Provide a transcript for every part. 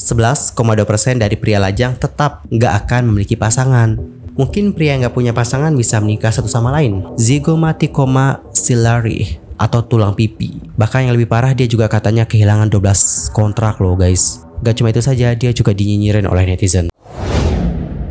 11,2% dari pria lajang tetap nggak akan memiliki pasangan. Mungkin pria yang nggak punya pasangan bisa menikah satu sama lain. Zygomaticoma ciliary atau tulang pipi. Bahkan yang lebih parah, dia juga katanya kehilangan 12 kontrak loh guys. Gak cuma itu saja, dia juga dinyinyirin oleh netizen.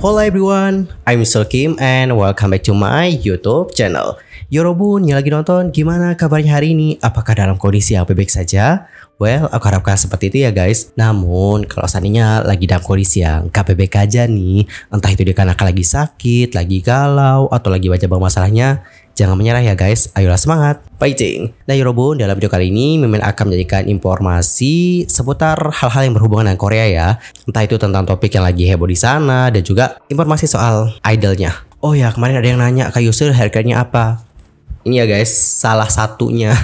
Hello everyone, I'm Mr. Kim and welcome back to my YouTube channel. Yorobun yang lagi nonton, gimana kabarnya hari ini? Apakah dalam kondisi yang baik-baik saja? Well, aku harapkan seperti itu ya guys. Namun, kalau seandainya lagi dalam kondisi yang gak baik-baik aja nih, entah itu dikarenakan lagi sakit, lagi galau, atau lagi baca masalahnya, jangan menyerah ya guys, ayolah semangat, fighting. Nah Yorobun, dalam video kali ini Mimin akan menjadikan informasi seputar hal-hal yang berhubungan dengan Korea ya. Entah itu tentang topik yang lagi heboh di sana, dan juga informasi soal idolnya. Oh ya, kemarin ada yang nanya, Kak Yusril haircare-nya apa? Ini ya guys, salah satunya.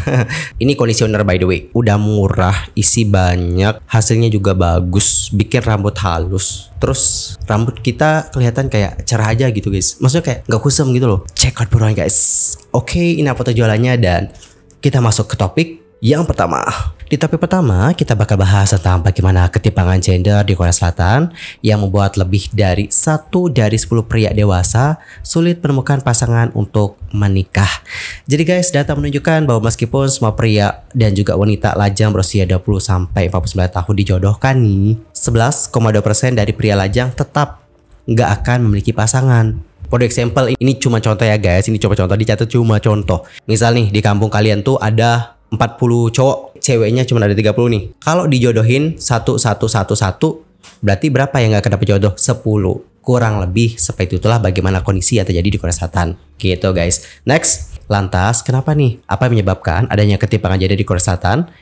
Ini conditioner by the way. Udah murah, isi banyak, hasilnya juga bagus, bikin rambut halus. Terus rambut kita kelihatan kayak cerah aja gitu guys. Maksudnya kayak gak kusam gitu loh. Check out buruan guys. Oke, ini foto jualannya dan kita masuk ke topik yang pertama. Di topik pertama, kita bakal bahas tentang bagaimana ketimpangan gender di Korea Selatan yang membuat lebih dari 1 dari 10 pria dewasa sulit menemukan pasangan untuk menikah. Jadi guys, data menunjukkan bahwa meskipun semua pria dan juga wanita lajang berusia 20-49 tahun dijodohkan nih, 11,2% dari pria lajang tetap nggak akan memiliki pasangan. For example, ini cuma contoh ya guys, ini coba contoh, dicatat cuma contoh. Misal nih, di kampung kalian tuh ada 40 cowok, ceweknya cuma ada 30 nih. Kalau dijodohin 1, berarti berapa yang gak dapet jodoh? 10. Kurang lebih seperti itulah bagaimana kondisi yang terjadi di Korea Selatan. Gitu guys. Next, lantas kenapa nih? Apa yang menyebabkan adanya ketimpangan gender di Korea Selatan?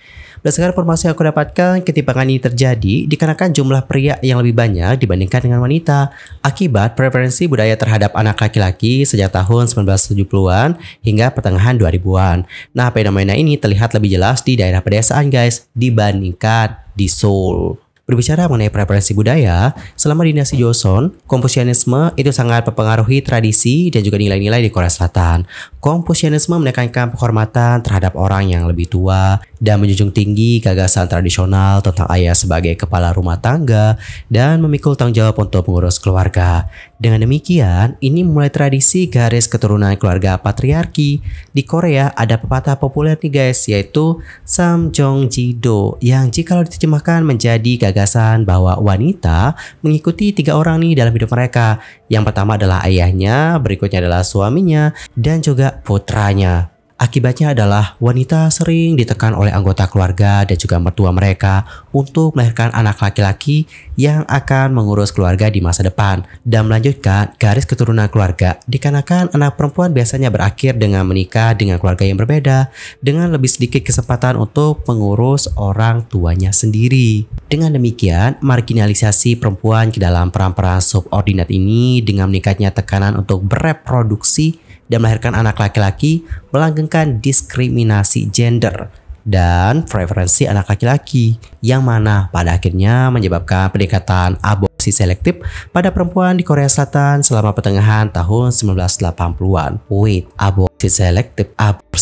Berdasarkan informasi yang aku dapatkan, ketimpangan ini terjadi dikarenakan jumlah pria yang lebih banyak dibandingkan dengan wanita akibat preferensi budaya terhadap anak laki-laki sejak tahun 1970-an hingga pertengahan 2000-an. Nah, fenomena ini terlihat lebih jelas di daerah pedesaan guys dibandingkan di Seoul. Berbicara mengenai preferensi budaya, selama dinasti Joseon, Konfusianisme itu sangat mempengaruhi tradisi dan juga nilai-nilai di Korea Selatan. Konfusianisme menekankan penghormatan terhadap orang yang lebih tua dan menjunjung tinggi gagasan tradisional tentang ayah sebagai kepala rumah tangga dan memikul tanggung jawab untuk mengurus keluarga. Dengan demikian, ini memulai tradisi garis keturunan keluarga patriarki. Di Korea ada pepatah populer nih guys, yaitu Samjeongjido, yang jika diterjemahkan menjadi gagasan bahwa wanita mengikuti 3 orang nih dalam hidup mereka. Yang pertama adalah ayahnya, berikutnya adalah suaminya, dan juga putranya. Akibatnya adalah wanita sering ditekan oleh anggota keluarga dan juga mertua mereka untuk melahirkan anak laki-laki yang akan mengurus keluarga di masa depan dan melanjutkan garis keturunan keluarga, dikarenakan anak perempuan biasanya berakhir dengan menikah dengan keluarga yang berbeda dengan lebih sedikit kesempatan untuk mengurus orang tuanya sendiri. Dengan demikian, marginalisasi perempuan ke dalam peran-peran subordinat ini dengan meningkatnya tekanan untuk bereproduksi dan melahirkan anak laki-laki melanggengkan diskriminasi gender dan preferensi anak laki-laki yang mana pada akhirnya menyebabkan peningkatan aborsi selektif pada perempuan di Korea Selatan selama pertengahan tahun 1980-an. Wait, aborsi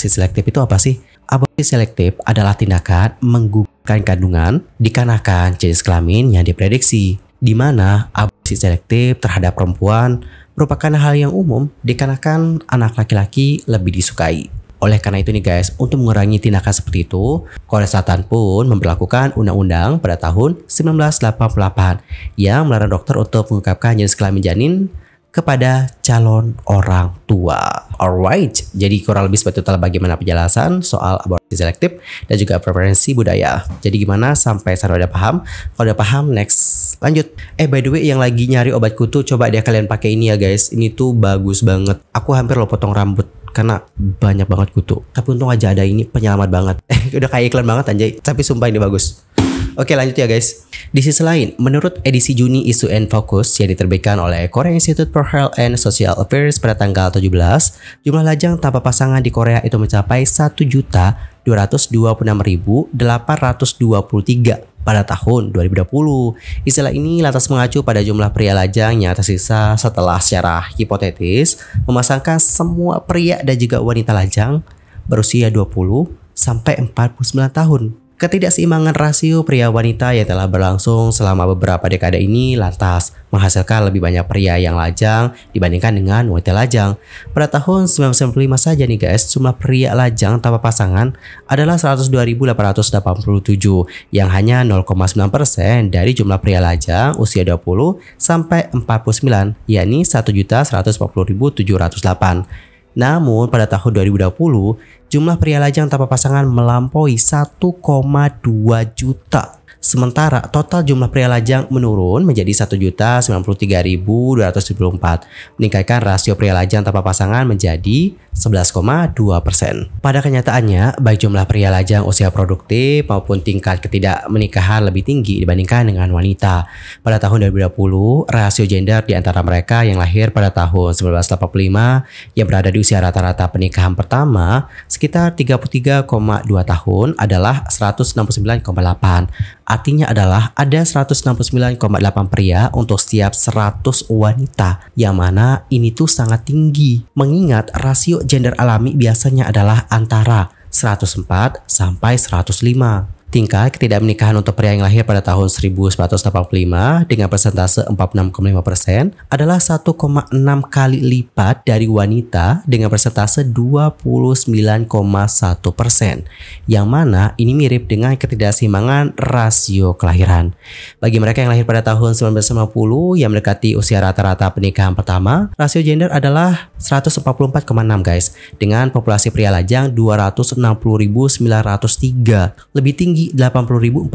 selektif itu apa sih? Aborsi selektif adalah tindakan menggugurkan kandungan dikarenakan jenis kelamin yang diprediksi, di mana aborsi selektif terhadap perempuan merupakan hal yang umum dikarenakan anak laki-laki lebih disukai. Oleh karena itu nih guys, untuk mengurangi tindakan seperti itu, Korea Selatan pun memberlakukan undang-undang pada tahun 1988 yang melarang dokter untuk mengungkapkan jenis kelamin janin kepada calon orang tua. Alright, jadi kurang lebih seperti itu bagaimana penjelasan soal aborsi selektif dan juga preferensi budaya. Jadi gimana, sampai sana udah paham? Kalau udah paham, next lanjut. By the way, yang lagi nyari obat kutu, coba deh kalian pakai ini ya guys. Ini tuh bagus banget. Aku hampir lo potong rambut karena banyak banget kutu. Tapi untung aja ada ini, penyelamat banget. Udah kayak iklan banget anjay. Tapi sumpah ini bagus. Oke, lanjut ya guys. Di sisi lain, menurut edisi Juni Issue and Focus yang diterbitkan oleh Korea Institute for Health and Social Affairs pada tanggal 17, jumlah lajang tanpa pasangan di Korea itu mencapai 1.226.823 pada tahun 2020. Istilah ini lantas mengacu pada jumlah pria lajang yang tersisa setelah secara hipotetis memasangkan semua pria dan juga wanita lajang berusia 20 sampai 49 tahun. Ketidakseimbangan rasio pria wanita yang telah berlangsung selama beberapa dekade ini lantas menghasilkan lebih banyak pria yang lajang dibandingkan dengan wanita lajang. Pada tahun 1995 saja nih guys, jumlah pria lajang tanpa pasangan adalah 102.887 yang hanya 0,9% dari jumlah pria lajang usia 20 sampai 49, yakni 1.140.708. Namun pada tahun 2020, jumlah pria lajang tanpa pasangan melampaui 1,2 juta. Sementara total jumlah pria lajang menurun menjadi 1.093.274, meningkatkan rasio pria lajang tanpa pasangan menjadi 11,2%. Pada kenyataannya, baik jumlah pria lajang usia produktif maupun tingkat ketidakmenikahan lebih tinggi dibandingkan dengan wanita. Pada tahun 2020, rasio gender di antara mereka yang lahir pada tahun 1985 yang berada di usia rata-rata pernikahan pertama sekitar 33,2 tahun adalah 169,8. Artinya adalah ada 169,8 pria untuk setiap 100 wanita, yang mana ini tuh sangat tinggi. Mengingat rasio gender alami biasanya adalah antara 104 sampai 105. Tingkat ketidakmenikahan untuk pria yang lahir pada tahun 1985 dengan persentase 46,5% adalah 1,6 kali lipat dari wanita dengan persentase 29,1%. Yang mana ini mirip dengan ketidakseimbangan rasio kelahiran. Bagi mereka yang lahir pada tahun 1950 yang mendekati usia rata-rata pernikahan pertama, rasio gender adalah 144,6 guys, dengan populasi pria lajang 260.903, lebih tinggi 80.479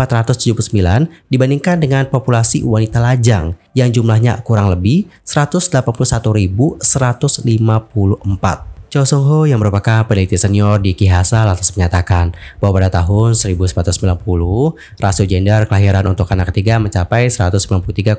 dibandingkan dengan populasi wanita lajang yang jumlahnya kurang lebih 181.154. Cho Sung Ho yang merupakan peneliti senior di Kihasa lantas menyatakan bahwa pada tahun 1990 rasio gender kelahiran untuk anak ketiga mencapai 193,7.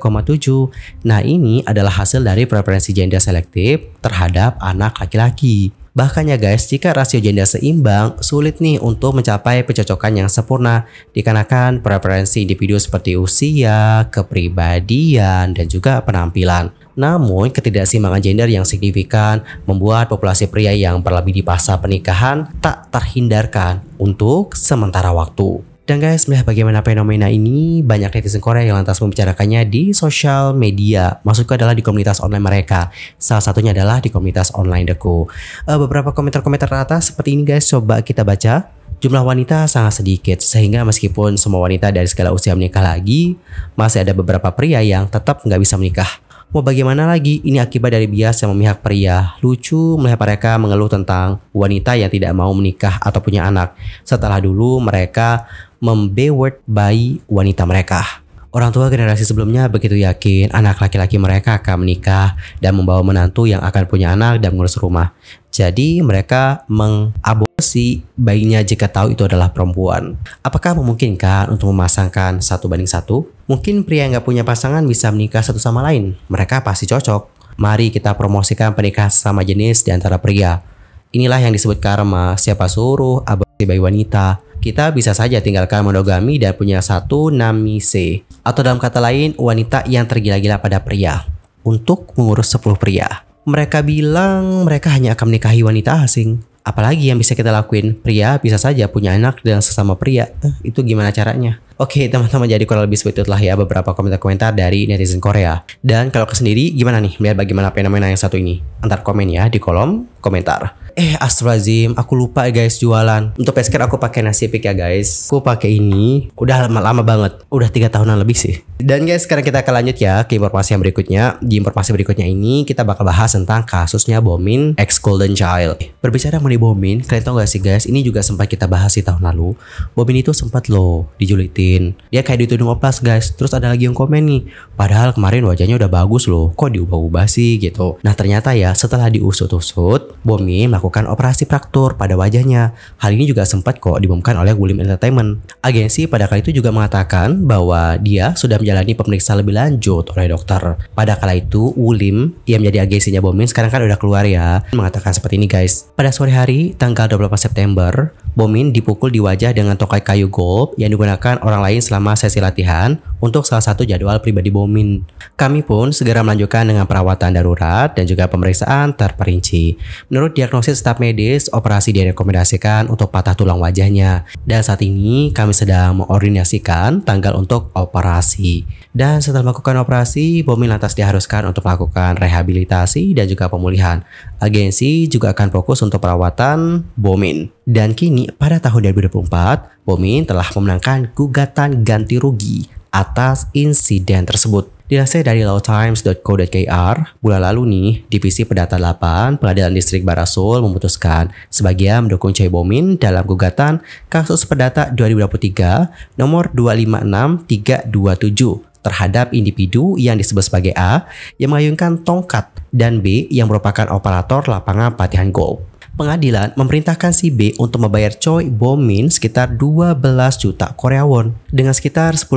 Nah, ini adalah hasil dari preferensi gender selektif terhadap anak laki-laki. Bahkan ya guys, jika rasio gender seimbang, sulit nih untuk mencapai pencocokan yang sempurna dikarenakan preferensi individu seperti usia, kepribadian, dan juga penampilan. Namun, ketidakseimbangan gender yang signifikan membuat populasi pria yang berlebih di masa pernikahan tak terhindarkan untuk sementara waktu. Dan guys, melihat bagaimana fenomena ini, banyak netizen Korea yang lantas membicarakannya di sosial media. Maksudku adalah di komunitas online mereka. Salah satunya adalah di komunitas online Deku. Beberapa komentar-komentar atas seperti ini guys, coba kita baca. Jumlah wanita sangat sedikit, sehingga meskipun semua wanita dari segala usia menikah lagi, masih ada beberapa pria yang tetap nggak bisa menikah. Mau bagaimana lagi, ini akibat dari bias yang memihak pria. Lucu melihat mereka mengeluh tentang wanita yang tidak mau menikah atau punya anak, setelah dulu mereka membeward bayi wanita mereka. Orang tua generasi sebelumnya begitu yakin anak laki-laki mereka akan menikah dan membawa menantu yang akan punya anak dan mengurus rumah. Jadi mereka mengaborsi bayinya jika tahu itu adalah perempuan. Apakah memungkinkan untuk memasangkan 1:1? Mungkin pria yang gak punya pasangan bisa menikah satu sama lain. Mereka pasti cocok. Mari kita promosikan pernikahan sama jenis di antara pria. Inilah yang disebut karma. Siapa suruh aborsi bayi wanita? Kita bisa saja tinggalkan monogami dan punya satu namise. Atau dalam kata lain, wanita yang tergila-gila pada pria untuk mengurus 10 pria. Mereka bilang mereka hanya akan menikahi wanita asing. Apalagi yang bisa kita lakuin? Pria bisa saja punya anak dengan sesama pria. Itu gimana caranya? Oke teman-teman, jadi kurang lebih seperti itulah ya beberapa komentar-komentar dari netizen Korea. Dan kalau ke sendiri gimana nih melihat bagaimana fenomena yang satu ini? Antar komen ya di kolom komentar. Astagfirullahaladzim, aku lupa guys jualan. Untuk face care aku pakai nasi pik ya guys. Aku pakai ini udah lama banget, udah 3 tahunan lebih sih. Dan guys, sekarang kita akan lanjut ya ke informasi yang berikutnya. Di informasi berikutnya ini kita bakal bahas tentang kasusnya Bomin ex Golden Child. Berbicara mengenai Bomin, kalian tau gak sih guys, ini juga sempat kita bahas di tahun lalu. Bomin itu sempat loh dijulitin. Dia kayak dituding oplas guys. Terus ada lagi yang komen nih, padahal kemarin wajahnya udah bagus loh, kok diubah-ubah sih gitu. Nah ternyata ya setelah diusut-usut, Bomin melakukan operasi fraktur pada wajahnya. Hal ini juga sempat kok diumumkan oleh Wulim Entertainment. Agensi pada kali itu juga mengatakan bahwa dia sudah menjalani pemeriksaan lebih lanjut oleh dokter. Pada kala itu Wulim yang menjadi agensinya Bomin sekarang kan udah keluar ya, mengatakan seperti ini guys. Pada sore hari tanggal 28 September, Bomin dipukul di wajah dengan tongkat kayu golf yang digunakan orang lain selama sesi latihan untuk salah satu jadwal pribadi Bomin. Kami pun segera melanjutkan dengan perawatan darurat dan juga pemeriksaan terperinci. Menurut diagnosis staf medis, operasi direkomendasikan untuk patah tulang wajahnya. Dan saat ini kami sedang mengordinasikan tanggal untuk operasi. Dan setelah melakukan operasi, Bomin lantas diharuskan untuk melakukan rehabilitasi dan juga pemulihan. Agensi juga akan fokus untuk perawatan Bomin. Dan kini pada tahun 2024, Bomin telah memenangkan gugatan ganti rugi atas insiden tersebut. Dilansir dari lawtimes.co.kr, bulan lalu nih, Divisi Perdata 8 Pengadilan Distrik Barasul memutuskan sebagian mendukung Choi Bomin dalam gugatan kasus perdata 2023 nomor 256327 terhadap individu yang disebut sebagai A yang mengayunkan tongkat dan B yang merupakan operator lapangan pelatihan golf. Pengadilan memerintahkan si B untuk membayar Choi Bomin sekitar 12 juta Korea won dengan sekitar 10,6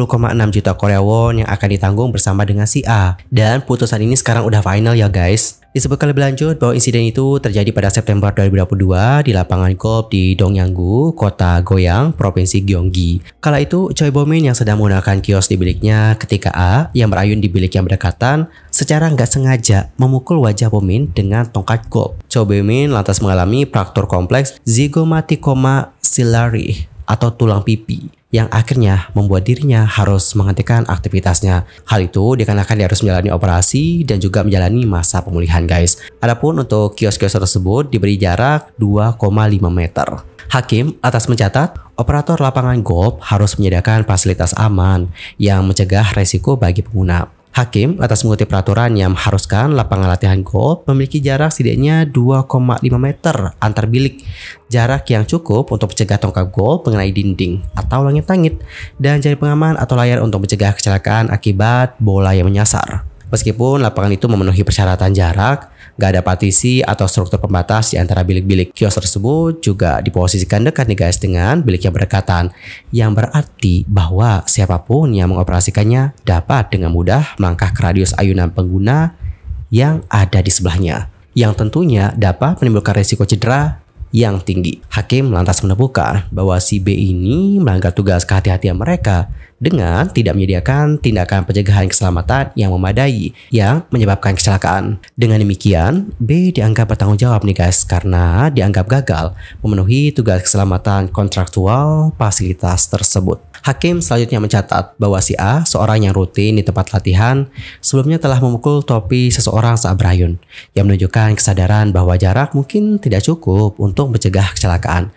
juta Korea won yang akan ditanggung bersama dengan si A. Dan putusan ini sekarang udah final ya guys. Disebutkan lebih lanjut bahwa insiden itu terjadi pada September 2022 di lapangan golf di Dongyanggu, kota Goyang, Provinsi Gyeonggi. Kala itu, Choi Bomin yang sedang menggunakan kios di biliknya ketika A yang berayun di bilik yang berdekatan secara nggak sengaja memukul wajah Bomin dengan tongkat golf. Choi Bomin lantas mengalami fraktur kompleks zygomaticoma ciliary atau tulang pipi yang akhirnya membuat dirinya harus menghentikan aktivitasnya. Hal itu dikarenakan dia harus menjalani operasi dan juga menjalani masa pemulihan guys. Adapun untuk kios-kios tersebut diberi jarak 2,5 meter. Hakim atas mencatat, operator lapangan golf harus menyediakan fasilitas aman yang mencegah resiko bagi pengguna. Hakim atas mengutip peraturan yang mengharuskan lapangan latihan golf memiliki jarak setidaknya 2,5 meter antar bilik, jarak yang cukup untuk mencegah tongkat golf mengenai dinding atau langit-langit, dan jaring pengaman atau layar untuk mencegah kecelakaan akibat bola yang menyasar. Meskipun lapangan itu memenuhi persyaratan jarak, gak ada partisi atau struktur pembatas di antara bilik-bilik. Kios tersebut juga diposisikan dekat nih guys dengan bilik yang berdekatan, yang berarti bahwa siapapun yang mengoperasikannya dapat dengan mudah melangkah ke radius ayunan pengguna yang ada di sebelahnya, yang tentunya dapat menimbulkan risiko cedera yang tinggi. Hakim lantas menemukan bahwa si B ini melanggar tugas kehati-hatian mereka dengan tidak menyediakan tindakan pencegahan keselamatan yang memadai yang menyebabkan kecelakaan. Dengan demikian, B dianggap bertanggung jawab nih guys karena dianggap gagal memenuhi tugas keselamatan kontraktual fasilitas tersebut. Hakim selanjutnya mencatat bahwa si A, seorang yang rutin di tempat latihan, sebelumnya telah memukul topi seseorang saat berayun, yang menunjukkan kesadaran bahwa jarak mungkin tidak cukup untuk mencegah kecelakaan.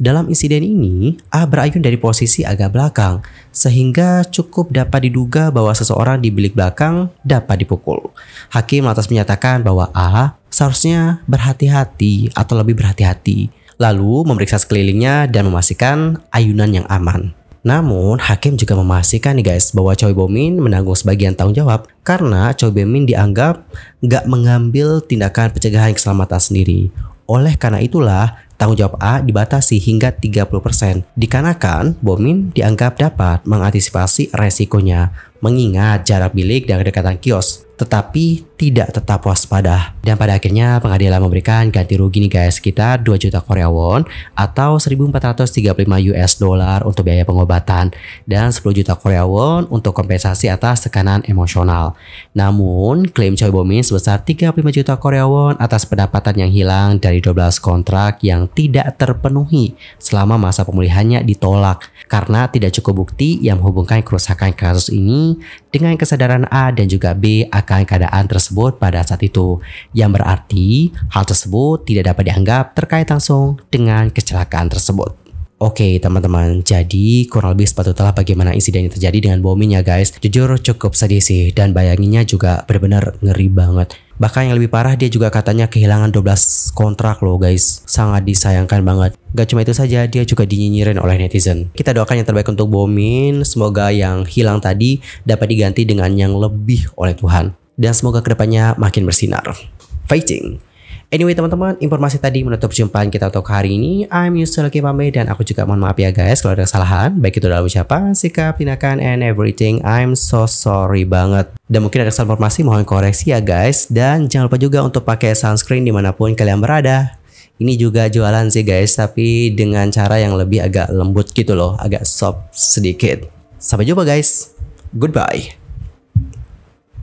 Dalam insiden ini, A berayun dari posisi agak belakang, sehingga cukup dapat diduga bahwa seseorang di bilik belakang dapat dipukul. Hakim lantas menyatakan bahwa A seharusnya berhati-hati atau lebih berhati-hati, lalu memeriksa sekelilingnya dan memastikan ayunan yang aman. Namun, Hakim juga memastikan nih guys bahwa Choi Bomin menanggung sebagian tanggung jawab karena Choi Bomin dianggap nggak mengambil tindakan pencegahan keselamatan sendiri. Oleh karena itulah, tanggung jawab A dibatasi hingga 30%. Dikarenakan Bomin dianggap dapat mengantisipasi resikonya, mengingat jarak bilik dan kedekatan kios, tetapi tidak tetap waspada. Dan pada akhirnya pengadilan memberikan ganti rugi nih guys sekitar 2 juta Korea won atau 1.435 US dollar untuk biaya pengobatan dan 10 juta Korea won untuk kompensasi atas tekanan emosional. Namun klaim Choi Bomin sebesar 35 juta Korea won atas pendapatan yang hilang dari 12 kontrak yang tidak terpenuhi selama masa pemulihannya ditolak karena tidak cukup bukti yang menghubungkan kerusakan kasus ini dengan kesadaran A dan juga B akan keadaan tersebut pada saat itu, yang berarti hal tersebut tidak dapat dianggap terkait langsung dengan kecelakaan tersebut. Oke teman-teman, jadi kurang lebih sepatutnya bagaimana insiden yang terjadi dengan Bomin ya guys. Jujur cukup sedih sih, dan bayanginnya juga benar-benar ngeri banget. Bahkan yang lebih parah, dia juga katanya kehilangan 12 kontrak loh guys. Sangat disayangkan banget. Gak cuma itu saja, dia juga dinyinyirin oleh netizen. Kita doakan yang terbaik untuk Bomin. Semoga yang hilang tadi dapat diganti dengan yang lebih oleh Tuhan. Dan semoga kedepannya makin bersinar. Fighting! Anyway teman-teman, informasi tadi menutup perjumpaan kita untuk hari ini. I'm Yusuf lagi pamit dan aku juga mohon maaf ya guys kalau ada kesalahan, baik itu dalam ucapan, sikap, tindakan, and everything. I'm so sorry banget. Dan mungkin ada kesalahan informasi, mohon koreksi ya guys. Dan jangan lupa juga untuk pakai sunscreen dimanapun kalian berada. ini juga jualan sih guys, tapi dengan cara yang lebih agak lembut gitu loh, agak soft sedikit. Sampai jumpa guys. Goodbye.